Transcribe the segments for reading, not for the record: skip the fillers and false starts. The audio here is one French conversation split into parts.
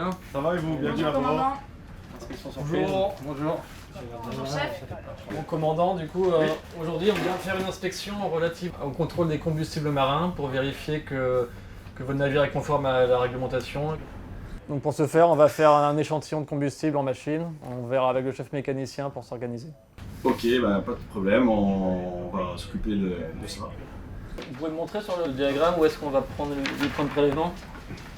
bien? Ça va et vous? Bienvenue à bord. Inscription surprise. Bonjour. Bonjour chef. Mon commandant, du coup, aujourd'hui on vient faire une inspection relative au contrôle des combustibles marins pour vérifier que votre navire est conforme à la réglementation. Donc pour ce faire, on va faire un échantillon de combustible en machine. On verra avec le chef mécanicien pour s'organiser. Ok, bah, pas de problème, on va s'occuper de ça. Vous pouvez me montrer sur le diagramme où est-ce qu'on va prendre les points de prélèvement?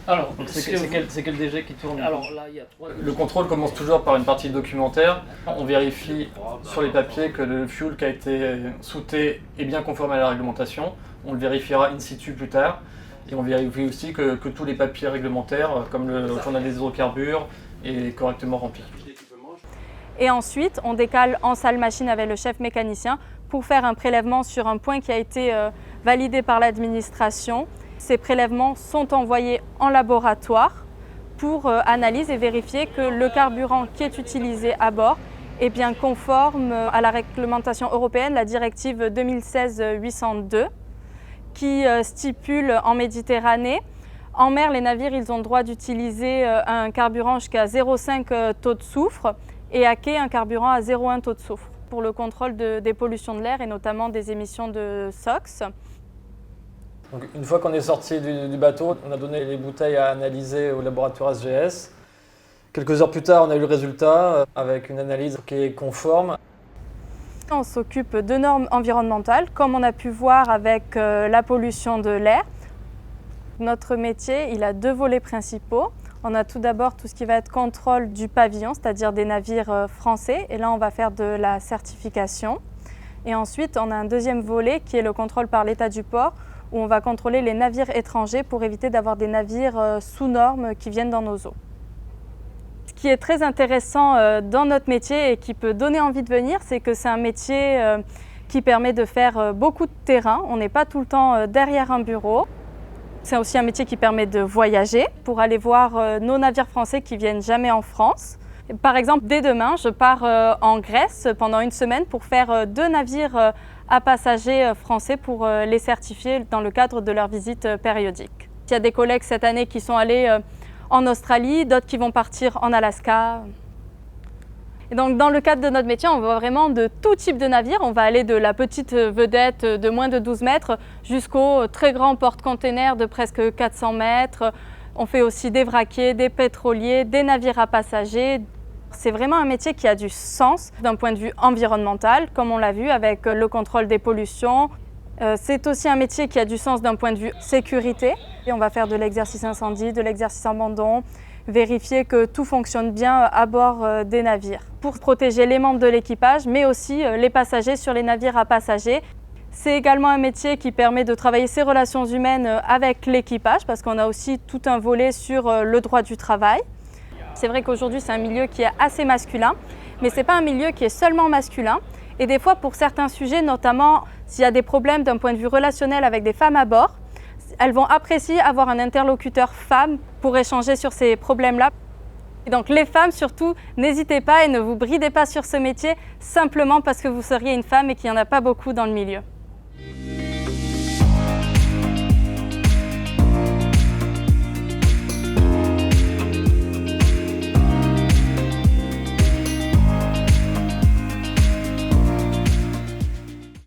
Alors, c'est quel DG qui tourne? alors là, il y a trois. Le contrôle commence toujours par une partie documentaire. On vérifie sur les papiers que le fuel qui a été souté est bien conforme à la réglementation. On le vérifiera in situ plus tard. Et on vérifie aussi que tous les papiers réglementaires, comme le journal des hydrocarbures, est correctement rempli. Et ensuite, on décale en salle machine avec le chef mécanicien pour faire un prélèvement sur un point qui a été validé par l'administration. Ces prélèvements sont envoyés en laboratoire pour analyse et vérifier que le carburant qui est utilisé à bord est bien conforme à la réglementation européenne, la directive 2016-802, qui stipule en Méditerranée. En mer, les navires ils ont le droit d'utiliser un carburant jusqu'à 0,5 taux de soufre et à quai un carburant à 0,1 taux de soufre pour le contrôle des pollutions de l'air et notamment des émissions de SOx. Donc, une fois qu'on est sorti du bateau, on a donné les bouteilles à analyser au laboratoire SGS. Quelques heures plus tard, on a eu le résultat avec une analyse qui est conforme. On s'occupe de normes environnementales, comme on a pu voir avec la pollution de l'air. Notre métier, il a deux volets principaux. On a tout d'abord tout ce qui va être contrôle du pavillon, c'est-à-dire des navires français. Et là, on va faire de la certification. Et ensuite, on a un deuxième volet qui est le contrôle par l'état du port, où on va contrôler les navires étrangers pour éviter d'avoir des navires sous normes qui viennent dans nos eaux. Ce qui est très intéressant dans notre métier et qui peut donner envie de venir, c'est que c'est un métier qui permet de faire beaucoup de terrain. On n'est pas tout le temps derrière un bureau. C'est aussi un métier qui permet de voyager pour aller voir nos navires français qui viennent jamais en France. Par exemple, dès demain, je pars en Grèce pendant une semaine pour faire 2 navires à passagers français pour les certifier dans le cadre de leur visite périodique. Il y a des collègues cette année qui sont allés en Australie, d'autres qui vont partir en Alaska. Et donc dans le cadre de notre métier, on voit vraiment de tout type de navire. On va aller de la petite vedette de moins de 12 mètres jusqu'au très grand porte-container de presque 400 mètres. On fait aussi des vraquiers, des pétroliers, des navires à passagers. C'est vraiment un métier qui a du sens d'un point de vue environnemental, comme on l'a vu avec le contrôle des pollutions. C'est aussi un métier qui a du sens d'un point de vue sécurité. Et on va faire de l'exercice incendie, de l'exercice abandon, vérifier que tout fonctionne bien à bord des navires pour protéger les membres de l'équipage, mais aussi les passagers sur les navires à passagers. C'est également un métier qui permet de travailler ses relations humaines avec l'équipage parce qu'on a aussi tout un volet sur le droit du travail. C'est vrai qu'aujourd'hui, c'est un milieu qui est assez masculin, mais ce n'est pas un milieu qui est seulement masculin. Et des fois, pour certains sujets, notamment s'il y a des problèmes d'un point de vue relationnel avec des femmes à bord, elles vont apprécier avoir un interlocuteur femme pour échanger sur ces problèmes-là. Et donc les femmes, surtout, n'hésitez pas et ne vous bridez pas sur ce métier simplement parce que vous seriez une femme et qu'il n'y en a pas beaucoup dans le milieu.